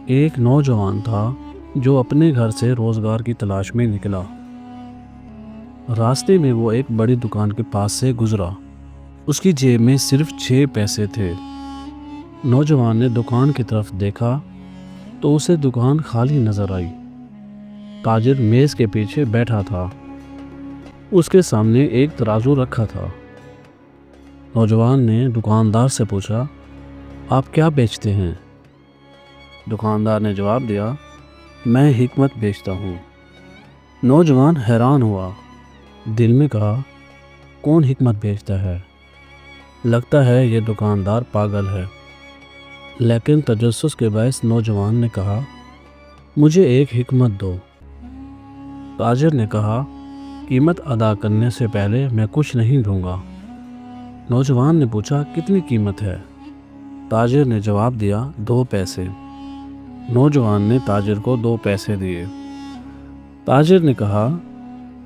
ایک نوجوان تھا جو اپنے گھر سے روزگار کی تلاش میں نکلا۔ راستے میں وہ ایک بڑی دکان کے پاس سے گزرا۔ اس کی جیب میں صرف 6 پیسے تھے۔ نوجوان نے دکان کی طرف دیکھا تو اسے دکان خالی نظر آئی۔ تاجر میز کے پیچھے بیٹھا تھا۔ اس کے سامنے ایک ترازو رکھا تھا۔ نوجوان نے دکاندار سے پوچھا، آپ کیا بیچتے ہیں؟ دکاندار نے جواب دیا، میں حکمت بیچتا ہوں۔ نوجوان حیران ہوا، دل میں کہا، کون حکمت بیچتا ہے؟ لگتا ہے یہ دکاندار پاگل ہے۔ لیکن تجسس کے باعث نوجوان نے کہا، مجھے ایک حکمت دو۔ تاجر نے کہا، قیمت ادا کرنے سے پہلے میں کچھ نہیں دوں گا۔ نوجوان نے پوچھا، کتنی قیمت ہے؟ تاجر نے جواب دیا، 2 پیسے۔ نوجوان نے تاجر کو 2 پیسے دیے۔ تاجر نے کہا،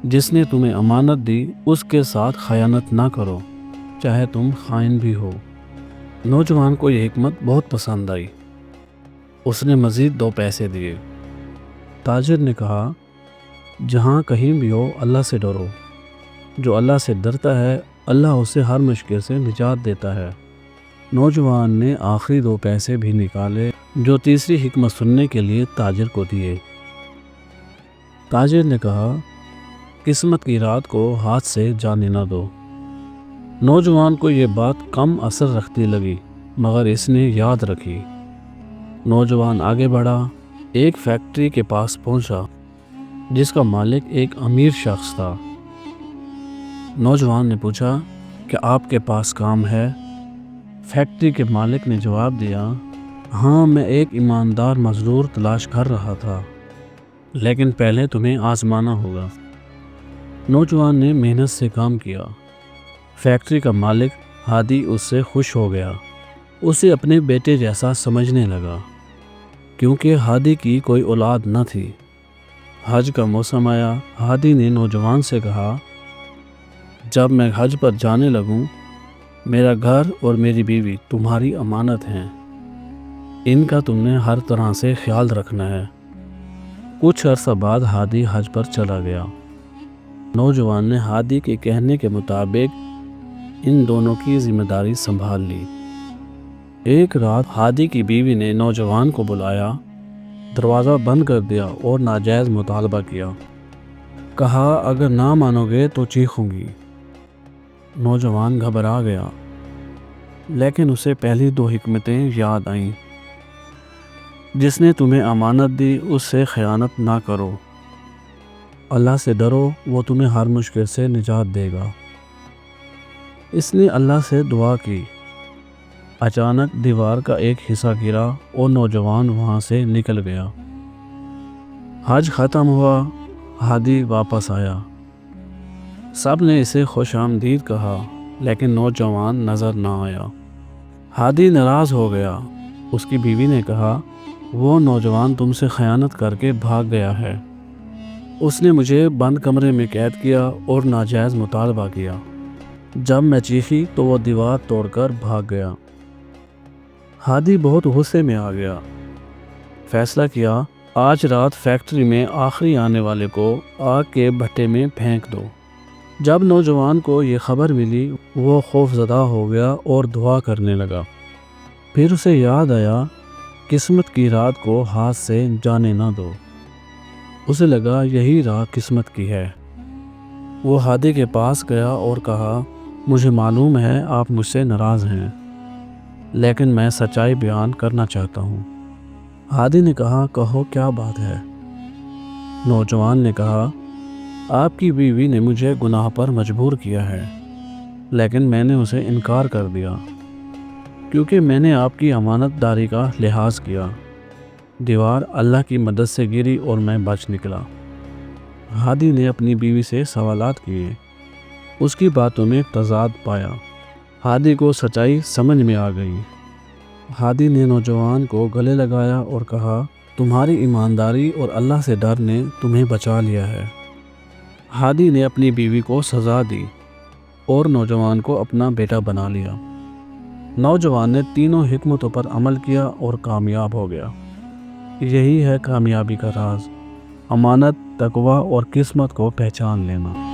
جس نے تمہیں امانت دی اس کے ساتھ خیانت نہ کرو، چاہے تم خائن بھی ہو۔ نوجوان کو یہ حکمت بہت پسند آئی۔ اس نے مزید 2 پیسے دیے۔ تاجر نے کہا، جہاں کہیں بھی ہو اللہ سے ڈرو۔ جو اللہ سے ڈرتا ہے اللہ اسے ہر مشکل سے نجات دیتا ہے۔ نوجوان نے آخری 2 پیسے بھی نکالے جو تیسری حکمت سننے کے لیے تاجر کو دیے۔ تاجر نے کہا، قسمت کی رات کو ہاتھ سے جانے نہ دو۔ نوجوان کو یہ بات کم اثر رکھتی لگی مگر اس نے یاد رکھی۔ نوجوان آگے بڑھا، ایک فیکٹری کے پاس پہنچا جس کا مالک ایک امیر شخص تھا۔ نوجوان نے پوچھا، کیا آپ کے پاس کام ہے؟ فیکٹری کے مالک نے جواب دیا، ہاں میں ایک ایماندار مزدور تلاش کر رہا تھا، لیکن پہلے تمہیں آزمانا ہوگا۔ نوجوان نے محنت سے کام کیا۔ فیکٹری کا مالک ہادی اس سے خوش ہو گیا۔ اسے اپنے بیٹے جیسا سمجھنے لگا کیونکہ ہادی کی کوئی اولاد نہ تھی۔ حج کا موسم آیا۔ ہادی نے نوجوان سے کہا، جب میں حج پر جانے لگوں میرا گھر اور میری بیوی تمہاری امانت ہیں، ان کا تم نے ہر طرح سے خیال رکھنا ہے۔ کچھ عرصہ بعد ہادی حج پر چلا گیا۔ نوجوان نے ہادی کے کہنے کے مطابق ان دونوں کی ذمہ داری سنبھال لی۔ ایک رات ہادی کی بیوی نے نوجوان کو بلایا، دروازہ بند کر دیا اور ناجائز مطالبہ کیا۔ کہا، اگر نہ مانو گے تو چیخوں گی۔ نوجوان گھبرا گیا، لیکن اسے پہلی 2 حکمتیں یاد آئیں۔ جس نے تمہیں امانت دی اس سے خیانت نہ کرو۔ اللہ سے ڈرو، وہ تمہیں ہر مشکل سے نجات دے گا۔ اس نے اللہ سے دعا کی۔ اچانک دیوار کا ایک حصہ گرا اور نوجوان وہاں سے نکل گیا۔ حج ختم ہوا۔ ہادی واپس آیا۔ سب نے اسے خوش آمدید کہا لیکن نوجوان نظر نہ آیا۔ ہادی ناراض ہو گیا۔ اس کی بیوی نے کہا، وہ نوجوان تم سے خیانت کر کے بھاگ گیا ہے۔ اس نے مجھے بند کمرے میں قید کیا اور ناجائز مطالبہ کیا۔ جب میں چیخی تو وہ دیوار توڑ کر بھاگ گیا۔ ہادی بہت غصے میں آ گیا۔ فیصلہ کیا، آج رات فیکٹری میں آخری آنے والے کو آگ کے بھٹے میں پھینک دو۔ جب نوجوان کو یہ خبر ملی وہ خوف زدہ ہو گیا اور دعا کرنے لگا۔ پھر اسے یاد آیا، قسمت کی رات کو ہاتھ سے جانے نہ دو۔ اسے لگا یہی رات قسمت کی ہے۔ وہ ہادی کے پاس گیا اور کہا، مجھے معلوم ہے آپ مجھ سے ناراض ہیں، لیکن میں سچائی بیان کرنا چاہتا ہوں۔ ہادی نے کہا، کہو کیا بات ہے؟ نوجوان نے کہا، آپ کی بیوی نے مجھے گناہ پر مجبور کیا ہے، لیکن میں نے اسے انکار کر دیا کیونکہ میں نے آپ کی امانت داری کا لحاظ کیا۔ دیوار اللہ کی مدد سے گری اور میں بچ نکلا۔ ہادی نے اپنی بیوی سے سوالات کیے۔ اس کی باتوں میں تضاد پایا۔ ہادی کو سچائی سمجھ میں آ گئی۔ ہادی نے نوجوان کو گلے لگایا اور کہا، تمہاری ایمانداری اور اللہ سے ڈر نے تمہیں بچا لیا ہے۔ ہادی نے اپنی بیوی کو سزا دی اور نوجوان کو اپنا بیٹا بنا لیا۔ نوجوان نے تینوں حکمتوں پر عمل کیا اور کامیاب ہو گیا۔ یہی ہے کامیابی کا راز، امانت، تقوی اور قسمت کو پہچان لینا۔